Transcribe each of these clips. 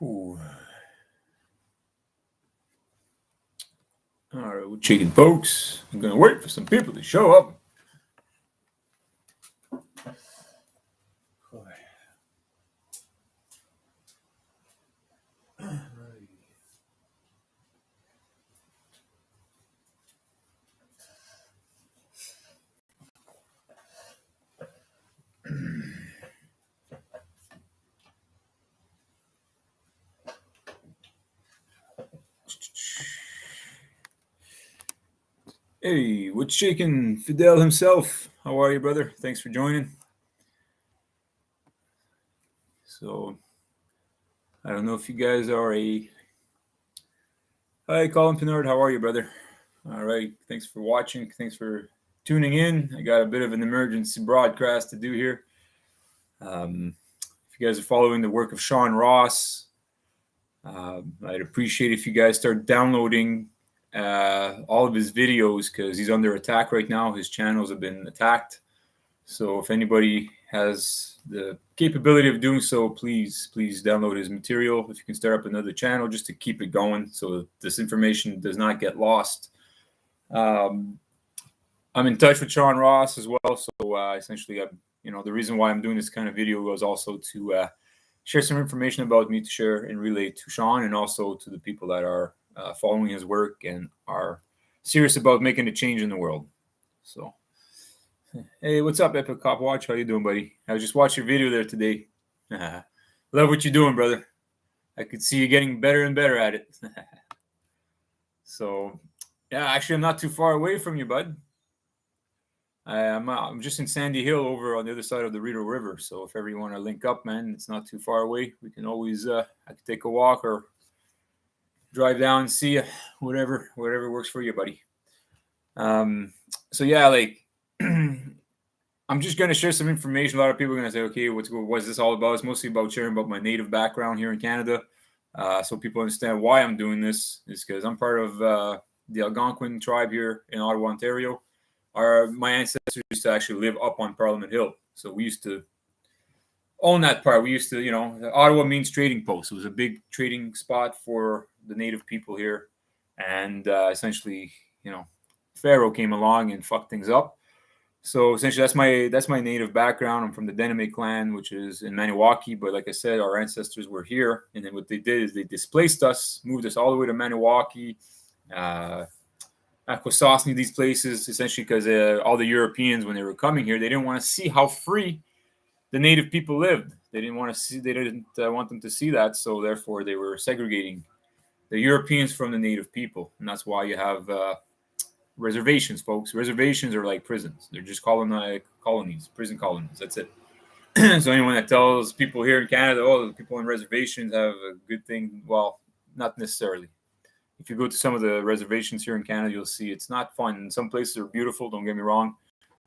Ooh. All right, we're checking, folks. I'm gonna wait for some people to show up. Hey, what's shaking? Fidel himself. How are you, brother? Thanks for joining. So, I don't know if you guys are a. Hi, Colin Pinard. How are you, brother? All right. Thanks for watching. Thanks for tuning in. I got a bit of an emergency broadcast to do here. If you guys are following the work of Sean Hross, I'd appreciate if you guys start downloading all of his videos because he's under attack right now. His channels have been attacked. So if anybody has the capability of doing so, please download his material. If you can start up another channel just to keep it going so this information does not get lost. I'm in touch with Sean Hross as well. So essentially, the reason why I'm doing this kind of video was also to share some information about me to share and relay to Sean and also to the people that are following his work and are serious about making a change in the world. So, hey, what's up, Epic Cop Watch? How you doing, buddy? I just watched your video there today. Love what you're doing, brother. I could see you getting better and better at it. So, yeah, actually, I'm not too far away from you, bud. I'm just in Sandy Hill over on the other side of the Rideau River. So if ever you want to link up, man, it's not too far away. We can always, I could take a walk or drive down and see you, whatever works for you, buddy. So yeah, like, I'm just going to share some information. A lot of people are going to say, okay, what's this all about? It's mostly about sharing about my native background here in Canada. So people understand why I'm doing this is because I'm part of the Algonquin tribe here in Ottawa, Ontario. My ancestors used to actually live up on Parliament Hill. So we used to own that part. We used to, Ottawa means trading post. It was a big trading spot for the native people here. And essentially, Pharaoh came along and fucked things up. So essentially, that's my native background. I'm from the Denime clan, which is in Maniwaki. But like I said, our ancestors were here. And then what they did is they displaced us, moved us all the way to Maniwaki, Akwesasne, these places, essentially because all the Europeans, when they were coming here, they didn't want to see how free the native people lived. They didn't want them to see that, so therefore they were segregating the Europeans from the native people, and that's why you have reservations, folks. Reservations are like prisons. They're just colonies, prison colonies. That's it. So anyone that tells people here in Canada, oh, the people on reservations have a good thing, well, not necessarily. If you go to some of the reservations here in Canada, you'll see it's not fun. Some places are beautiful, don't get me wrong.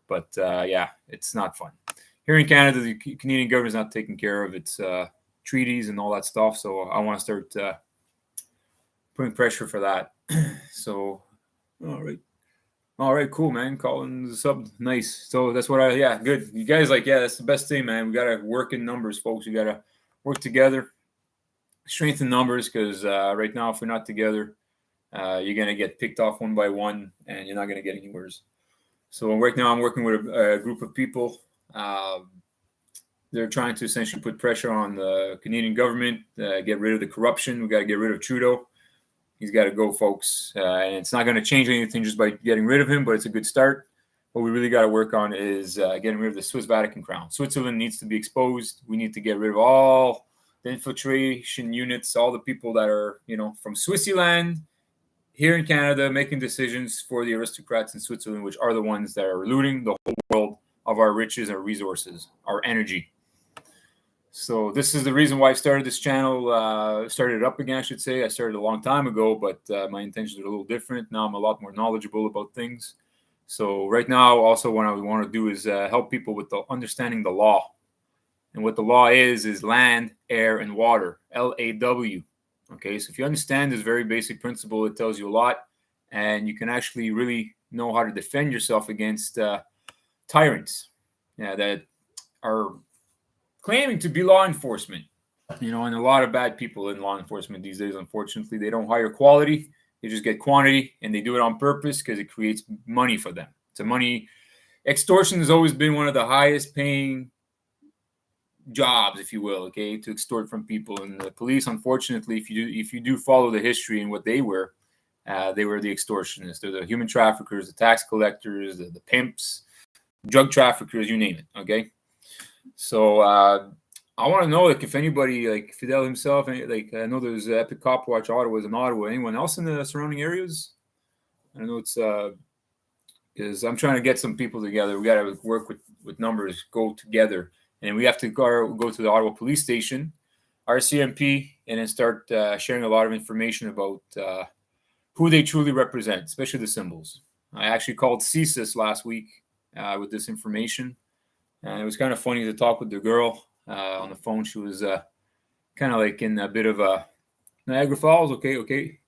But yeah, it's not fun. Here in Canada, the Canadian government is not taking care of its treaties and all that stuff. So I want to start putting pressure for that. So, all right, cool, man. Calling the sub, nice. So that's what good. You guys that's the best thing, man. We got to work in numbers, folks. We got to work together, strengthen numbers, because right now, if we're not together, you're going to get picked off one by one, and you're not going to get anywhere. So right now I'm working with a group of people. They're trying to essentially put pressure on the Canadian government, get rid of the corruption. We got to get rid of Trudeau. He's got to go, folks. And it's not going to change anything just by getting rid of him, but it's a good start. What we really got to work on is getting rid of the Swiss Vatican crown. Switzerland needs to be exposed. We need to get rid of all the infiltration units, all the people that are, from Switzerland, here in Canada, making decisions for the aristocrats in Switzerland, which are the ones that are looting the whole world of our riches, our resources, our energy. So this is the reason why I started this channel, started it up again, I should say. I started a long time ago, but my intentions are a little different. Now I'm a lot more knowledgeable about things. So right now, also what I want to do is help people with understanding the law. And what the law is land, air, and water, LAW. Okay, so if you understand this very basic principle, it tells you a lot, and you can actually really know how to defend yourself against tyrants that are claiming to be law enforcement. And a lot of bad people in law enforcement these days, unfortunately. They don't hire quality, they just get quantity, and they do it on purpose because it creates money for them. It's a money. Extortion has always been one of the highest paying jobs, if you will, okay, to extort from people. And the police, unfortunately, if you do follow the history and what they were the extortionists. They're the human traffickers, the tax collectors, the pimps, drug traffickers, you name it. Okay, so I want to know, like, if anybody, like Fidel himself, like, I know there's Epic Cop Watch Ottawa in Ottawa. Anyone else in the surrounding areas? I know it's because I'm trying to get some people together. We got to work with numbers, go together, and we have to go to the Ottawa Police Station, RCMP, and then start sharing a lot of information about who they truly represent, especially the symbols. I actually called CSIS last week with this information, and it was kind of funny to talk with the girl on the phone. She was kind of like in a bit of a Niagara Falls. Okay.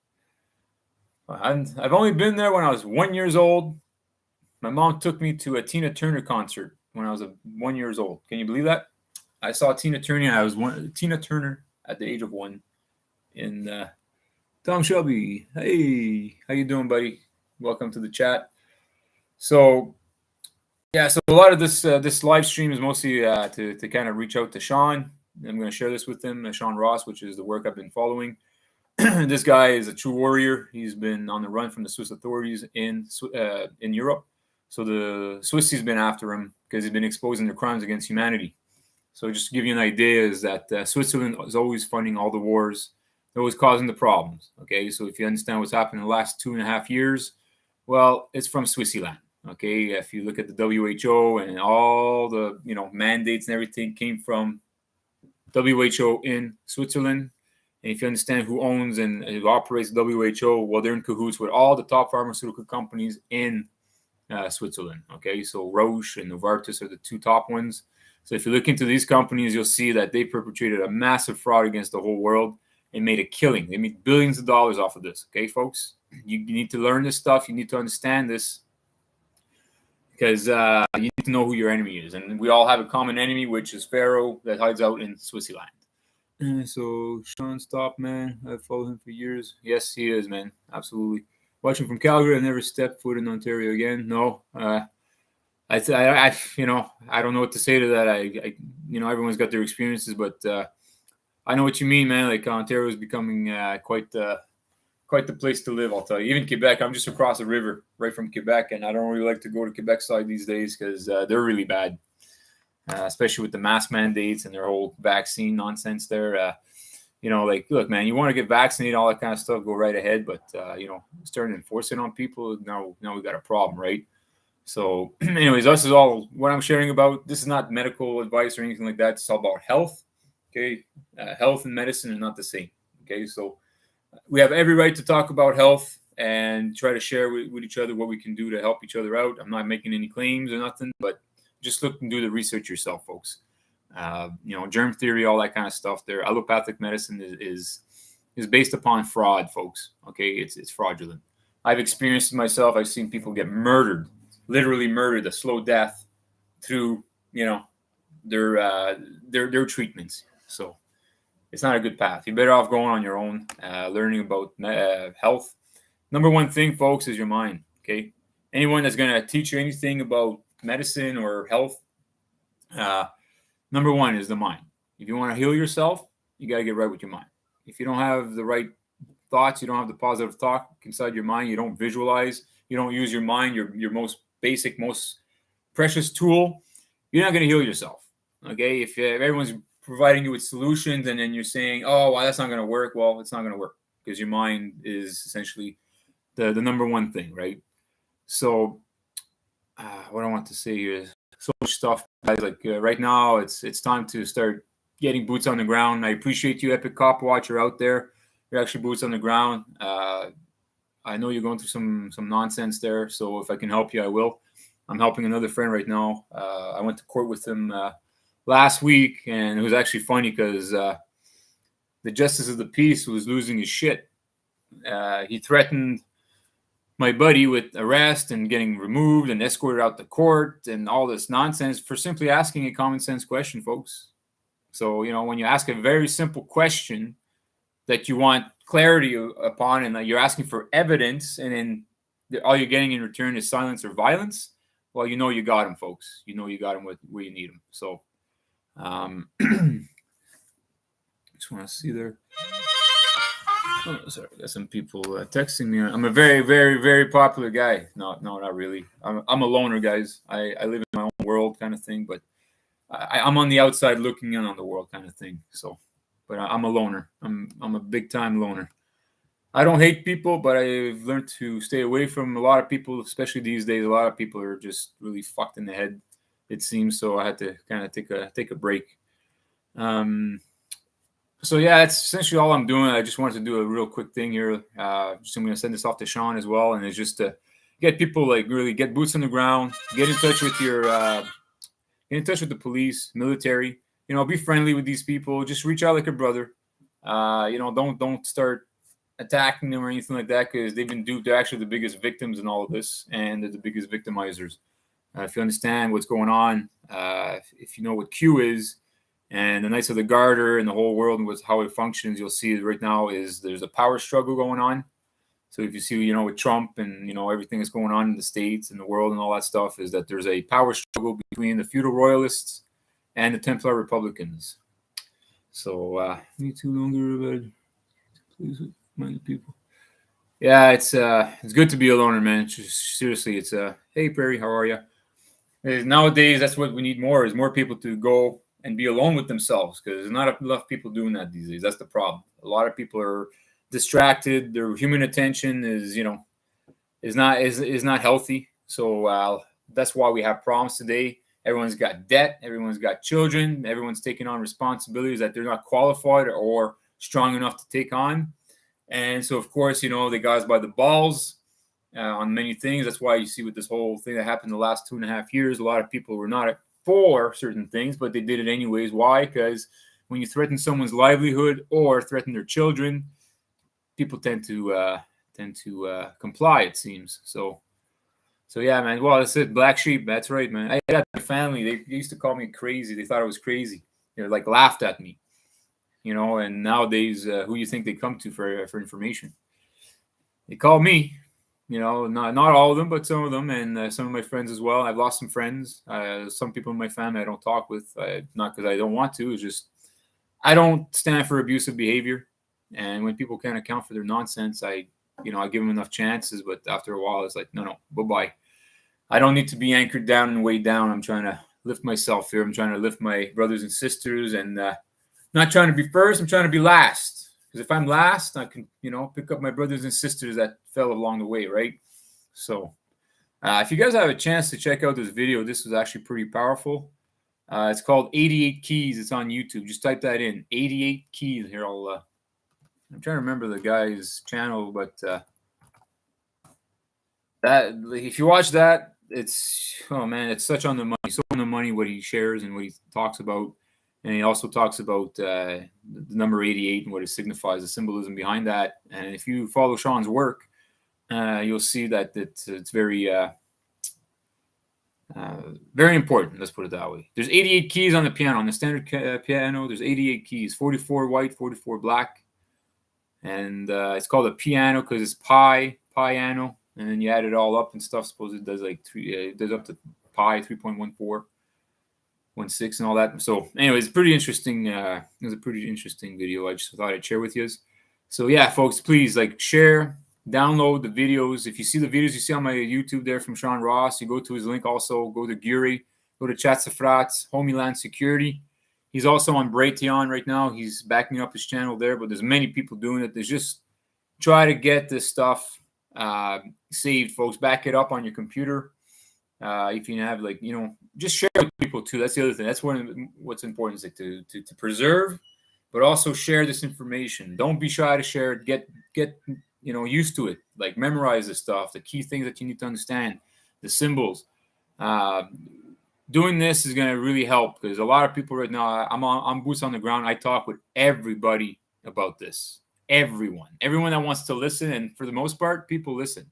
I've only been there when I was 1 year old. My mom took me to a Tina Turner concert when I was 1 year old. Can you believe that? I saw Tina Turner. Tina Turner at the age of 1 in Tom Shelby. Hey, how you doing, buddy? Welcome to the chat. So, yeah, so a lot of this live stream is mostly to kind of reach out to Sean. I'm going to share this with him, Sean Hross, which is the work I've been following. This guy is a true warrior. He's been on the run from the Swiss authorities in Europe. So the Swissies been after him because he's been exposing their crimes against humanity. So just to give you an idea is that Switzerland is always funding all the wars. They're always causing the problems. Okay, so if you understand what's happened in the last 2.5 years, well, it's from Switzerland. Okay, if you look at the WHO and all the mandates and everything came from WHO in Switzerland. And if you understand who owns and who operates WHO, well, they're in cahoots with all the top pharmaceutical companies in Switzerland. Okay, so Roche and Novartis are the two top ones. So if you look into these companies, you'll see that they perpetrated a massive fraud against the whole world and made a killing. They made billions of dollars off of this. Okay, folks, you need to learn this stuff. You need to understand this because you need to know who your enemy is. And we all have a common enemy, which is Pharaoh that hides out in Switzerland. So Sean, stop, man. I've followed him for years. Yes, he is, man. Absolutely. Watching from Calgary, I never stepped foot in Ontario again. No, I don't know what to say to that. I everyone's got their experiences, but I know what you mean, man. Like Ontario is becoming quite the place to live. I'll tell you. Even Quebec, I'm just across the river right from Quebec, and I don't really like to go to Quebec side these days because they're really bad. Especially with the mask mandates and their whole vaccine nonsense there. Look, man, you want to get vaccinated, all that kind of stuff, go right ahead. But, starting to enforce it on people, now we got a problem, right? So, anyways, this is all what I'm sharing about. This is not medical advice or anything like that. It's all about health, okay? Health and medicine are not the same, okay? So we have every right to talk about health and try to share with each other what we can do to help each other out. I'm not making any claims or nothing, but just look and do the research yourself, folks. Germ theory, all that kind of stuff there. Allopathic medicine is based upon fraud, folks. Okay, it's fraudulent. I've experienced it myself. I've seen people get murdered, literally murdered, a slow death through their treatments. So it's not a good path. You're better off going on your own, learning about health. Number one thing, folks, is your mind. Okay, anyone that's going to teach you anything about medicine or health, number one is the mind. If you want to heal yourself, you got to get right with your mind. If you don't have the right thoughts, you don't have the positive thought inside your mind, you don't visualize, you don't use your mind, your most basic, most precious tool, you're not going to heal yourself. Okay, if everyone's providing you with solutions and then you're saying, oh, well, that's not going to work, well, it's not going to work because your mind is essentially the number one thing, right? So what I want to say here is so much stuff, guys. Like right now, it's time to start getting boots on the ground. I appreciate you, Epic Cop Watcher, out there. You're actually boots on the ground. I know you're going through some nonsense there, so if I can help you, I will. I'm helping another friend right now. I went to court with him last week, and it was actually funny because the justice of the peace was losing his shit. He threatened my buddy with arrest and getting removed and escorted out to court and all this nonsense for simply asking a common sense question, folks. So, when you ask a very simple question that you want clarity upon, and you're asking for evidence, and then all you're getting in return is silence or violence, well, you got them, folks. You got them where you need them. So, just want to see there. Oh, sorry, I got some people texting me. I'm a very, very, very popular guy. No, not really. I'm a loner, guys. I live in my own world, kind of thing. But I'm on the outside looking in on the world, kind of thing. So, but I'm a loner. I'm a big time loner. I don't hate people, but I've learned to stay away from a lot of people, especially these days. A lot of people are just really fucked in the head, it seems. So I had to kind of take a break. So yeah, that's essentially all I'm doing. I just wanted to do a real quick thing here. Just I'm going to send this off to Sean as well, and it's just to get people really get boots on the ground, get in touch with the police, military. Be friendly with these people. Just reach out like a brother. Don't start attacking them or anything like that, because they've been duped. They're actually the biggest victims in all of this, and they're the biggest victimizers. If you understand what's going on, if you know what Q is, and the Knights of the Garter and the whole world and how it functions, you'll see right now is there's a power struggle going on. So if you see, with Trump and, everything that's going on in the States and the world and all that stuff, is that there's a power struggle between the feudal royalists and the Templar Republicans. So, me too longer, but please mind people. Yeah, it's good to be a loner, man. Just, seriously, it's hey Perry, how are you? Nowadays, that's what we need more, is more people to go and be alone with themselves, because there's not enough people doing that these days. That's the problem. A lot of people are distracted. Their human attention is not healthy. So that's why we have problems today. Everyone's got debt. Everyone's got children. Everyone's taking on responsibilities that they're not qualified or strong enough to take on. And so, of course, they got us by the balls on many things. That's why you see with this whole thing that happened the last 2.5 years, a lot of people were not for certain things, but they did it anyways. Why? Because when you threaten someone's livelihood or threaten their children, people tend to comply, it seems. So yeah, man. Well, that's it. Black sheep. That's right, man. I got my family. They used to call me crazy. They thought I was crazy. They laughed at me. And nowadays, who you think they come to for information? They call me. Not all of them, but some of them, and some of my friends as well. I've lost some friends. Some people in my family I don't talk with, not because I don't want to. It's just I don't stand for abusive behavior, and when people can't account for their nonsense, I give them enough chances. But after a while, it's like, no, bye-bye. I don't need to be anchored down and weighed down. I'm trying to lift myself here. I'm trying to lift my brothers and sisters, and not trying to be first. I'm trying to be last. Because if I'm last, I can, pick up my brothers and sisters that fell along the way, right? So if you guys have a chance to check out this video, this was actually pretty powerful. It's called 88 Keys. It's on YouTube. Just type that in, 88 Keys. Here, I'm trying to remember the guy's channel, but that if you watch that, it's such on the money. So on the money what he shares and what he talks about. And he also talks about the number 88 and what it signifies, the symbolism behind that. And if you follow Sean's work, you'll see that it's very, very important. Let's put it that way. There's 88 keys on the piano. On the standard piano, there's 88 keys, 44 white, 44 black. And it's called a piano because it's piano. And then you add it all up and stuff. Suppose it does it does up to pi 3.14. 1.6 and all that. So anyways, it's pretty interesting. It was a pretty interesting video. I just thought I'd share with you. So yeah, folks, please share, download the videos. If you see the videos you see on my YouTube there from Sean Hross, you go to his link also, go to Guri, go to Chatsafrats, Homeland Security. He's also on Braytion right now. He's backing up his channel there, but there's many people doing it. There's just try to get this stuff saved, folks. Back it up on your computer. If you have just share with people too. That's the other thing. That's what's important is to preserve, but also share this information. Don't be shy to share it. Get used to it. Memorize this stuff, the key things that you need to understand, the symbols. Doing this is going to really help because a lot of people right now. I'm boots on the ground. I talk with everybody about this. Everyone that wants to listen, and for the most part, people listen.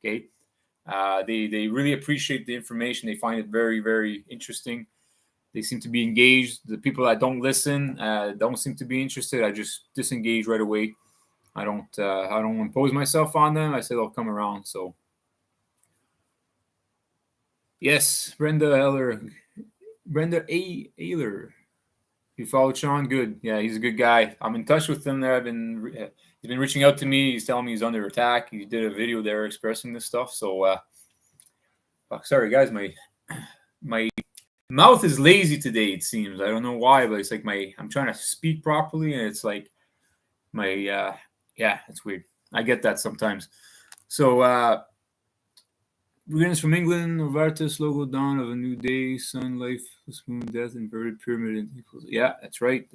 Okay. They really appreciate the information. They find it very, very interesting. They seem to be engaged. The people that don't listen don't seem to be interested. I just disengage right away. I don't impose myself on them. I say they'll come around. So yes, Brenda Ayler. You followed Sean? Good. Yeah, he's a good guy. I'm in touch with him there. He's been reaching out to me. He's telling me he's under attack. He did a video there expressing this stuff. So sorry guys, my mouth is lazy today, it seems. I don't know why, but it's like I'm trying to speak properly and it's like yeah, it's weird. I get that sometimes. So greetings from England. Novartis logo, dawn of a new day, sun, life, spoon, death, inverted pyramid equals. Yeah, that's right.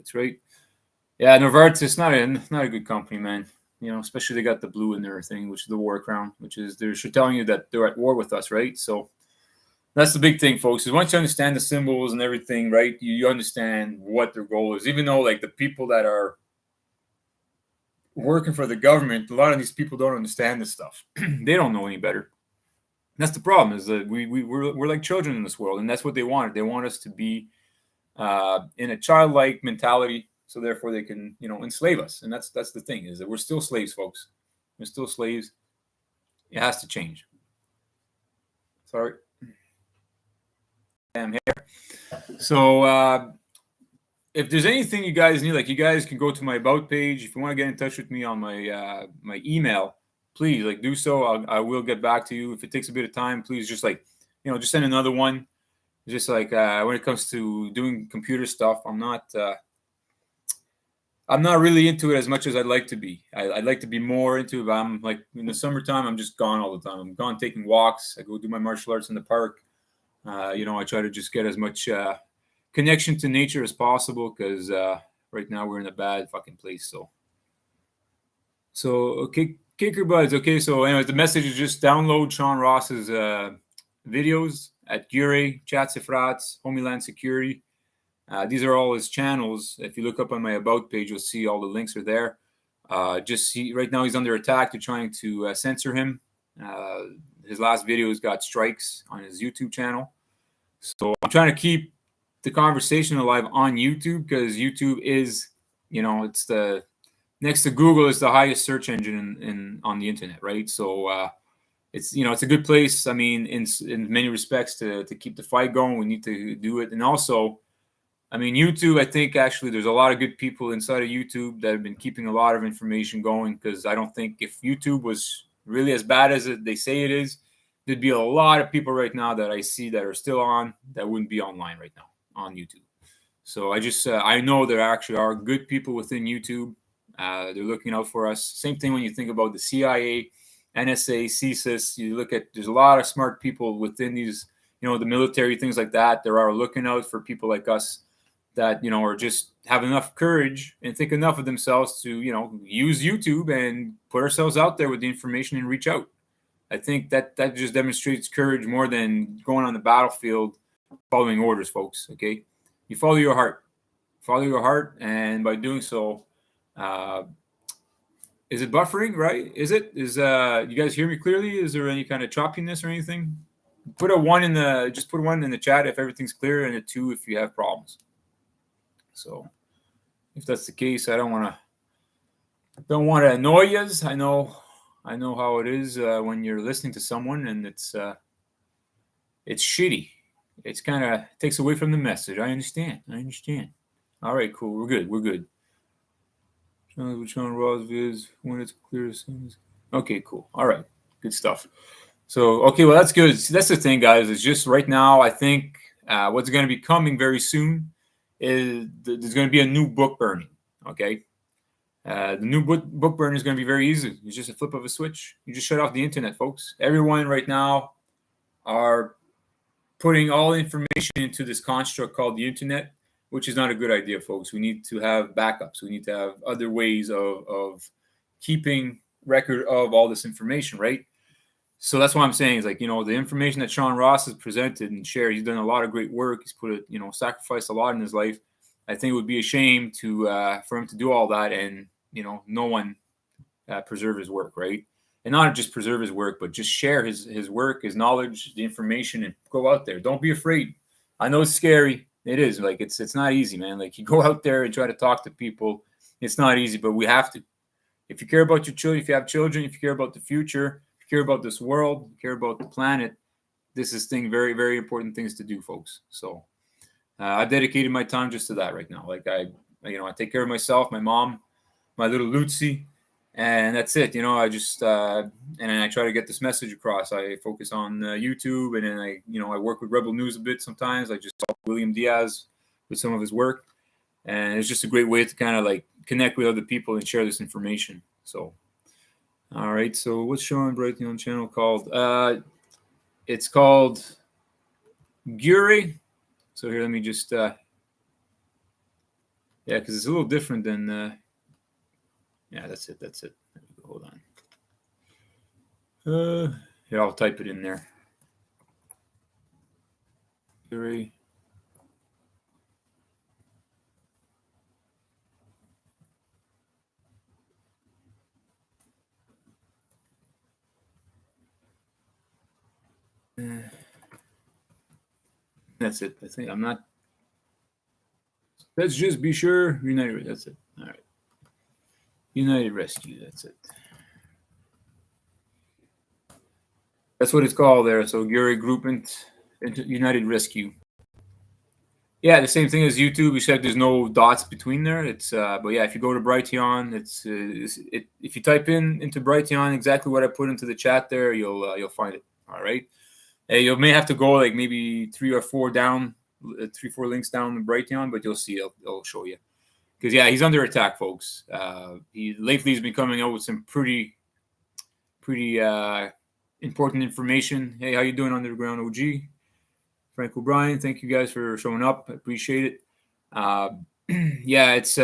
Yeah, Novartis not a good company, man. Especially they got the blue in their thing, which is the war crown, which is they're telling you that they're at war with us, right? So that's the big thing, folks. Is once you understand the symbols and everything, right, you understand what their goal is. Even though like the people that are working for the government, a lot of these people don't understand this stuff. They don't know any better. That's the problem. Is that we're like children in this world, and that's what they wanted. They want us to be in a childlike mentality, so therefore they can enslave us. And that's the thing, is that we're still slaves, folks. We're still slaves. It has to change. Sorry. I'm here. So if there's anything you guys need, like you guys can go to my about page. If you want to get in touch with me on my my email, please do so. I will get back to you. If it takes a bit of time, please just just send another one. Just when it comes to doing computer stuff, I'm not really into it as much as I'd like to be. I'd like to be more into it, but I'm like in the summertime, I'm just gone all the time. I'm gone taking walks. I go do my martial arts in the park. I try to just get as much connection to nature as possible, because right now we're in a bad fucking place. So okay, kicker buds. Okay, so anyways, the message is just download Sean Hross's videos at Gure, Chat Sifrats, Homeland Security. These are all his channels. If you look up on my about page, you'll see all the links are there. Just see, right now he's under attack. They're trying to censor him. His last videos got strikes on his YouTube channel. So I'm trying to keep the conversation alive on YouTube, because YouTube is, it's the next to Google, is the highest search engine on the internet, right? So it's it's a good place. I mean, in many respects, to keep the fight going, we need to do it. And also, I mean, YouTube, I think actually there's a lot of good people inside of YouTube that have been keeping a lot of information going, because I don't think if YouTube was really as bad as they say it is, there'd be a lot of people right now that I see that are still on that wouldn't be online right now on YouTube. So I know there actually are good people within YouTube. They're looking out for us. Same thing when you think about the CIA, NSA, CSIS. You look at, there's a lot of smart people within these, the military, things like that. There are looking out for people like us that, are just have enough courage and think enough of themselves to, use YouTube and put ourselves out there with the information and reach out. I think that just demonstrates courage more than going on the battlefield following orders, folks. Okay, you follow your heart, and by doing so, is it buffering? Right? Is you guys hear me clearly? Is there any kind of choppiness or anything? Put a 1 in the chat if everything's clear, and a 2 if you have problems. So, if that's the case, I don't want to annoy you. I know how it is when you're listening to someone and it's shitty. It's kind of takes away from the message. I understand. All right, cool. We're good. Sean Hross vids when it's clear. Okay, cool. All right, good stuff. So, okay, well, that's good. See, that's the thing, guys. It's just right now, I think what's going to be coming very soon is there's going to be a new book burning. Okay. The new book burning is going to be very easy. It's just a flip of a switch. You just shut off the internet, folks. Everyone right now are putting all information into this construct called the internet, which is not a good idea, folks. We need to have backups. We need to have other ways of keeping record of all this information, right? So that's what I'm saying is the information that Sean Hross has presented and shared, he's done a lot of great work. He's put sacrificed a lot in his life. I think it would be a shame for him to do all that and no one preserve his work, right? And not just preserve his work, but just share his work, his knowledge, the information, and go out there. Don't be afraid. I know it's scary. It is like it's not easy, man. Like you go out there and try to talk to people, it's not easy, but we have to. If you care about your children, if you have children, if you care about the future, if you care about this world, if you care about the planet, this is very, very important things to do, folks. So I've dedicated my time just to that right now. Like I take care of myself, my mom, my little Lucy, and that's it. I just and then I try to get this message across. I focus on YouTube, and then I work with Rebel News a bit sometimes. I just talk to William Diaz with some of his work, and it's just a great way to kind of like connect with other people and share this information. So, all right. So what's Sean Brighthion channel called? It's called Gure. So here, let me just yeah, because it's a little different than yeah, that's it. Hold on. Here, I'll type it in there. Gure. That's it. I think I'm not. Let's just be sure. United. That's it. All right. United Rescue. That's it. That's what it's called there. So Gure Group United Rescue. Yeah, the same thing as YouTube. You said there's no dots between there. It's but yeah, if you go to Brighthion, if you type into Brighthion exactly what I put into the chat there, you'll find it. All right. You may have to go like maybe 3 or 4 down, 3-4 links down the Brighthion, but you'll see it'll show you. Because yeah, he's under attack, folks. Lately he's been coming out with some pretty important information. Hey, how you doing, Underground OG? Frank O'Brien, thank you guys for showing up. I appreciate it. Yeah, it's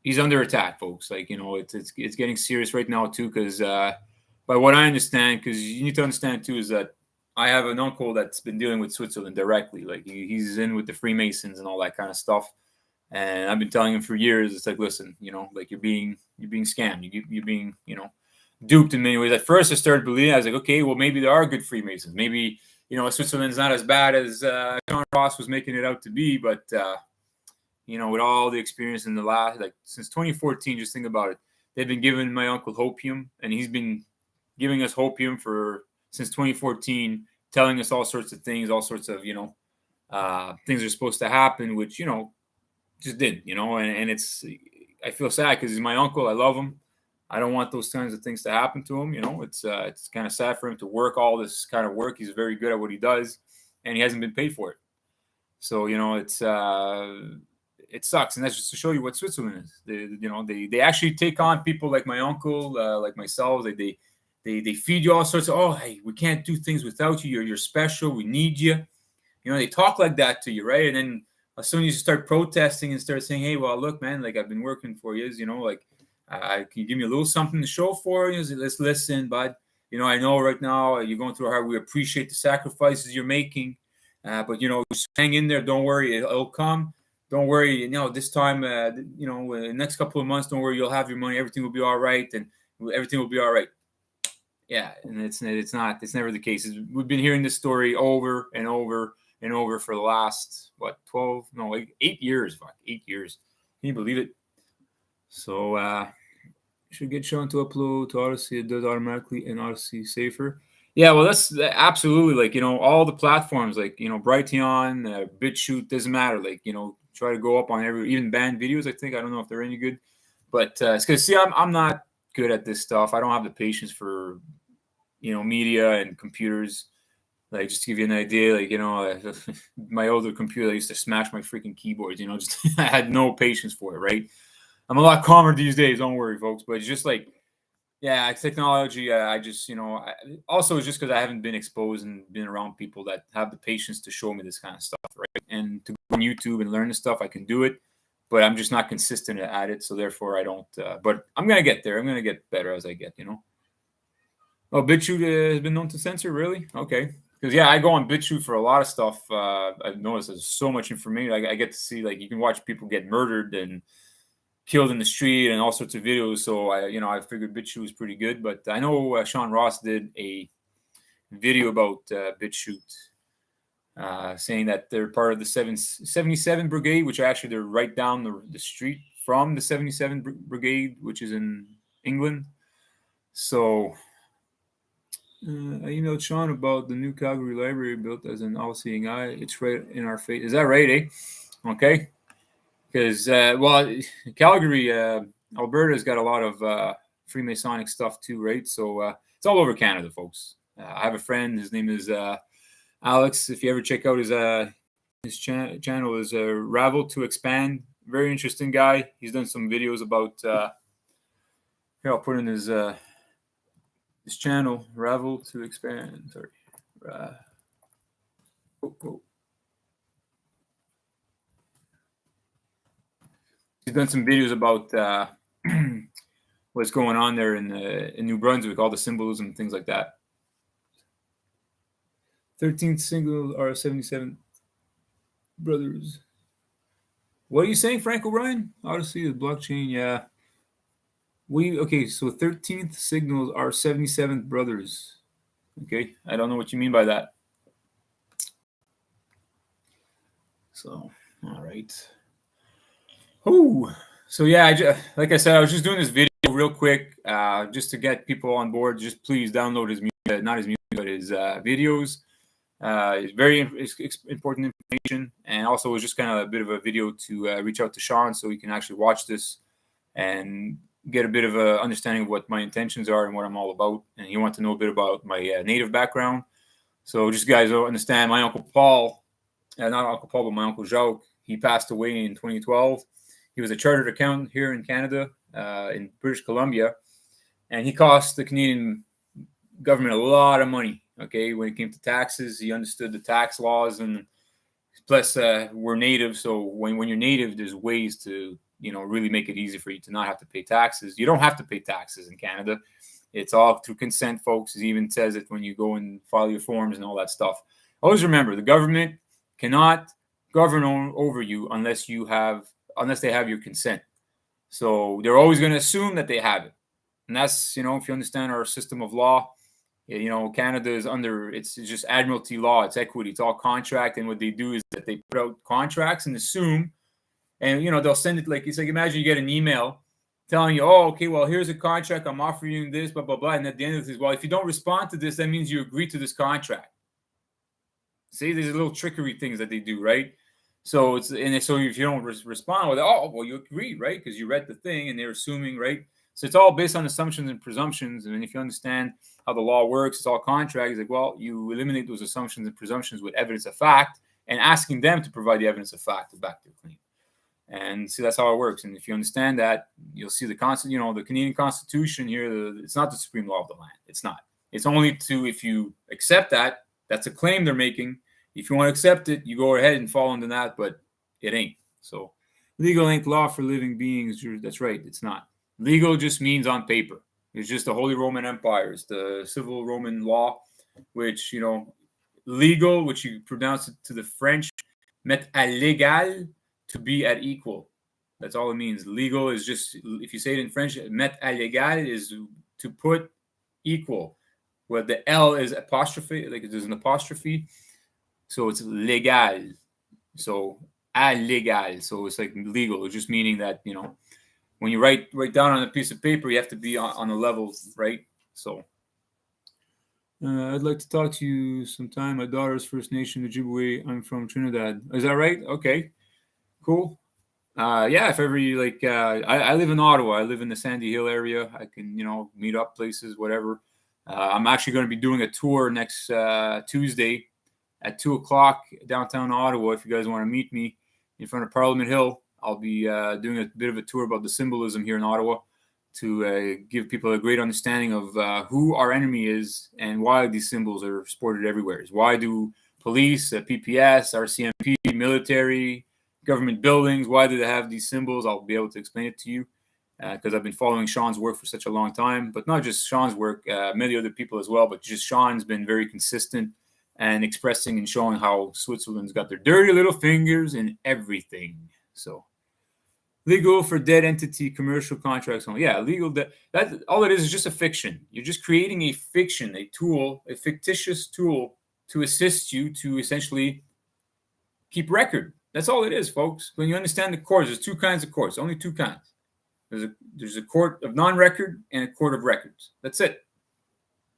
he's under attack, folks. Like it's getting serious right now too. Because by what I understand, because you need to understand too, is that I have an uncle that's been dealing with Switzerland directly. Like he's in with the Freemasons and all that kind of stuff. And I've been telling him for years, it's like, listen, like you're being scammed. You're being duped in many ways. At first, I started believing. I was like, okay, well maybe there are good Freemasons. Maybe Switzerland's not as bad as Sean Hross was making it out to be. But with all the experience in the last, like since 2014, just think about it. They've been giving my uncle hopium, and he's been giving us hopium since 2014, telling us all sorts of things, all sorts of things are supposed to happen, which just didn't, and I feel sad because he's my uncle. I love him. I don't want those kinds of things to happen to him. It's kind of sad for him to work all this kind of work. He's very good at what he does, and he hasn't been paid for it. So it sucks, and that's just to show you what Switzerland is. They actually take on people like my uncle, like myself. They feed you all sorts of, oh, hey, we can't do things without you. You're special. We need you. They talk like that to you, right? And then as soon as you start protesting and start saying, hey, well, look, man, like I've been working for you, like can you give me a little something to show for you? Let's listen, bud. I know right now you're going through a hard. We appreciate the sacrifices you're making, but just hang in there. Don't worry, it'll come. Don't worry. This time, the next couple of months, don't worry, you'll have your money. Everything will be all right, and everything will be all right. Yeah, and it's not. It's never the case. We've been hearing this story over and over and over for the last 8 years. Fuck, 8 years. Can you believe it? So should get Sean to upload to Odyssey. It does automatically, and Odyssey safer. Yeah, well, that's absolutely like all the platforms like Brighthion, BitChute, doesn't matter. Like try to go up on even banned videos. I don't know if they're any good, but it's because see, I'm not good at this stuff. I don't have the patience for media and computers. Like just to give you an idea, like my older computer, I used to smash my freaking keyboards. Just I had no patience for it. Right. I'm a lot calmer these days. Don't worry, folks. But it's just like, yeah, technology. I just, also it's just because I haven't been exposed and been around people that have the patience to show me this kind of stuff, right? And to go on YouTube and learn this stuff, I can do it, but I'm just not consistent at it. So therefore, I don't. But I'm gonna get there. I'm gonna get better as I get. Oh, BitChute has been known to censor, really? Okay. Because yeah, I go on BitChute for a lot of stuff. I've noticed there's so much information. I get to see like you can watch people get murdered and killed in the street and all sorts of videos. So I figured BitChute was pretty good. But I know Sean Hross did a video about BitChute. saying that they're part of the 77 Brigade, which actually they're right down the street from the 77 Brigade, which is in England. So I emailed Sean about the new Calgary library built as an all-seeing eye. It's right in our face. Is that right, eh? Okay. Because, Calgary, Alberta's got a lot of Freemasonic stuff too, right? So it's all over Canada, folks. I have a friend. His name is Alex. If you ever check out his channel is Ravel to Expand. Very interesting guy. He's done some videos about. Here, I'll put in his channel, Ravel to Expand. Sorry. He's done some videos about what's going on there in New Brunswick, all the symbolism, things like that. 13th single are 77 brothers. What are you saying, Frank O'Brien? Odyssey is blockchain, yeah. So 13th signals are 77th brothers. Okay, I don't know what you mean by that. So, all right. Oh, so yeah, like I said, I was just doing this video real quick, just to get people on board. Just please download his music, not his music, but his videos. It's very important information, and also it was just kind of a bit of a video to reach out to Sean so he can actually watch this and get a bit of a understanding of what my intentions are and what I'm all about. And he wants to know a bit about my native background. So just guys don't understand, my Uncle Paul, not Uncle Paul, but my Uncle Jacques, he passed away in 2012. He was a chartered accountant here in Canada, in British Columbia, and he cost the Canadian government a lot of money. Okay, when it came to taxes, he understood the tax laws, and plus we're native. So when you're native, there's ways to really make it easy for you to not have to pay taxes. You don't have to pay taxes in Canada. It's all through consent, folks. It even says it when you go and file your forms and all that stuff. Always remember, the government cannot govern over you unless they have your consent. So they're always going to assume that they have it, and that's if you understand our system of law. Canada is it's just admiralty law. It's equity. It's all contract. And what they do is that they put out contracts and assume, and, they'll send it it's like, imagine you get an email telling you, oh, okay, well, here's a contract. I'm offering you this, blah, blah, blah. And at the end of this, well, if you don't respond to this, that means you agree to this contract. See, there's little trickery things that they do, right? So so if you don't respond, well, you agree, right? Because you read the thing and they're assuming, right? So it's all based on assumptions and presumptions. And if you understand how the law works, it's all contracts. Like, well, you eliminate those assumptions and presumptions with evidence of fact and asking them to provide the evidence of fact to back their claim. And see, that's how it works. And if you understand that, you'll see the the Canadian Constitution here. It's not the supreme law of the land. It's not. It's only if you accept that, that's a claim they're making. If you want to accept it, you go ahead and fall into that, but it ain't. So legal ain't law for living beings. That's right. It's not. Legal just means on paper. It's just the Holy Roman Empire. It's the civil Roman law, which, legal, which you pronounce it to the French, met à l'égal, to be at equal. That's all it means. Legal is just, if you say it in French, met à l'égal is to put equal. Well, the L is apostrophe, like there's an apostrophe. So it's légal. So à l'égal. So it's like legal. It's just meaning that, when you write down on a piece of paper, you have to be on a level, right? So I'd like to talk to you sometime. My daughter's First Nation, Ojibwe. I'm from Trinidad. Is that right? Okay, cool. Yeah, if ever you I live in Ottawa. I live in the Sandy Hill area. I can, meet up places, whatever. I'm actually going to be doing a tour next Tuesday at 2:00 downtown Ottawa. If you guys want to meet me in front of Parliament Hill, I'll be doing a bit of a tour about the symbolism here in Ottawa to give people a great understanding of who our enemy is and why these symbols are sported everywhere. Why do police, PPS, RCMP, military, government buildings, why do they have these symbols? I'll be able to explain it to you because I've been following Sean's work for such a long time, but not just Sean's work, many other people as well, but just Sean's been very consistent and expressing and showing how Switzerland's got their dirty little fingers in everything. So legal for dead entity commercial contracts. Yeah, legal debt. That all it is just a fiction. You're just creating a fiction, a tool, a fictitious tool to assist you to essentially keep record. That's all it is, folks. When you understand the courts, there's two kinds of courts, only two kinds. There's a court of non-record and a court of records. That's it.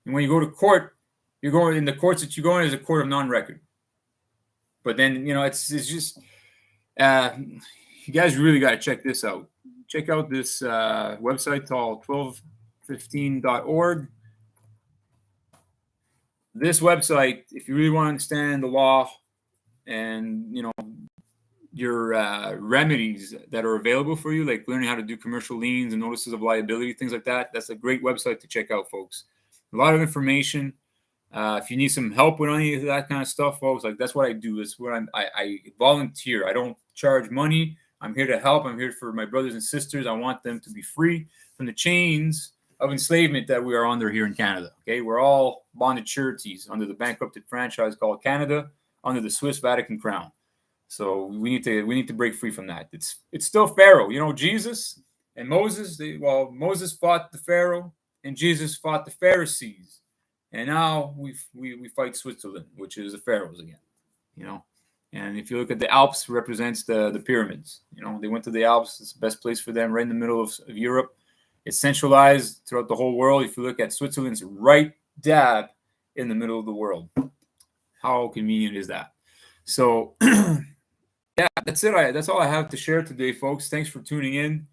And when you go to court, you're going in the courts that you go in is a court of non-record. But then, it's just you guys really got to check this out. Check out this website called 1215.org. This website, if you really want to understand the law and, your remedies that are available for you, like learning how to do commercial liens and notices of liability, things like that, that's a great website to check out, folks. A lot of information. If you need some help with any of that kind of stuff, folks, like that's what I do. That's what I volunteer. I don't charge money. I'm here to help. I'm here for my brothers and sisters. I want them to be free from the chains of enslavement that we are under here in Canada. Okay, we're all bonded sureties under the bankrupted franchise called Canada, under the Swiss Vatican crown. So we need to break free from that. It's still Pharaoh. Jesus and Moses. Moses fought the Pharaoh and Jesus fought the Pharisees. And now we fight Switzerland, which is the pharaohs again, And if you look at the Alps, represents the pyramids. They went to the Alps. It's the best place for them, right in the middle of Europe. It's centralized throughout the whole world. If you look at Switzerland, it's right dab in the middle of the world. How convenient is that? So, yeah, that's it. That's all I have to share today, folks. Thanks for tuning in.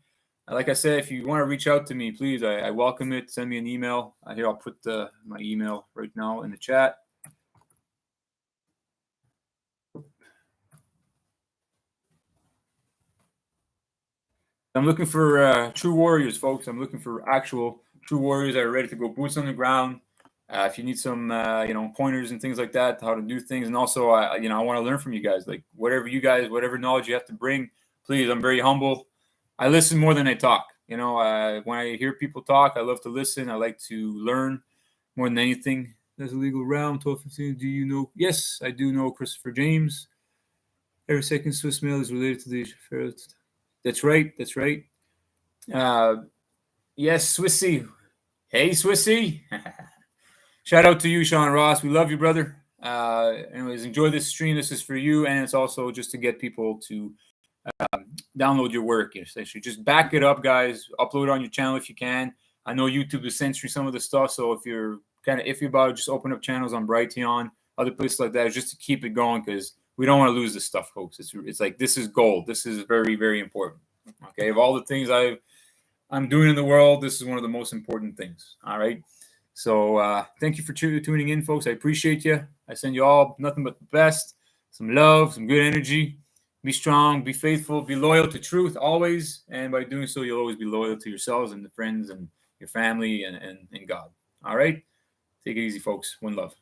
Like I said, if you want to reach out to me, please, I welcome it. Send me an email. Here, I'll put my email right now in the chat. I'm looking for true warriors, folks. I'm looking for actual true warriors that are ready to go boots on the ground. If you need some, pointers and things like that, how to do things. And also, I want to learn from you guys. Like whatever knowledge you have to bring, please, I'm very humble. I listen more than I talk. When I hear people talk, I love to listen. I like to learn more than anything. There's a legal round, 1215. Do you know? Yes, I do know Christopher James. Every second Swiss mail is related to the Pharaoh. That's right. Yes, Swissy. Hey, Swissy. Shout out to you, Sean Hross. We love you, brother. Anyways, enjoy this stream. This is for you, and it's also just to get people to download your work. Essentially, just back it up, guys. Upload it on your channel if you can. I know YouTube is censoring some of the stuff, so if you're kind of iffy about it, just open up channels on Brighteon, other places like that, just to keep it going, because we don't want to lose this stuff, folks. It's like this is gold. This is very, very important. Okay, of all the things I'm doing in the world, this is one of the most important things. All right. So thank you for tuning in, folks. I appreciate you. I send you all nothing but the best, some love, some good energy. Be strong, be faithful, be loyal to truth always. And by doing so, you'll always be loyal to yourselves and the friends and your family and God. All right? Take it easy, folks. One love.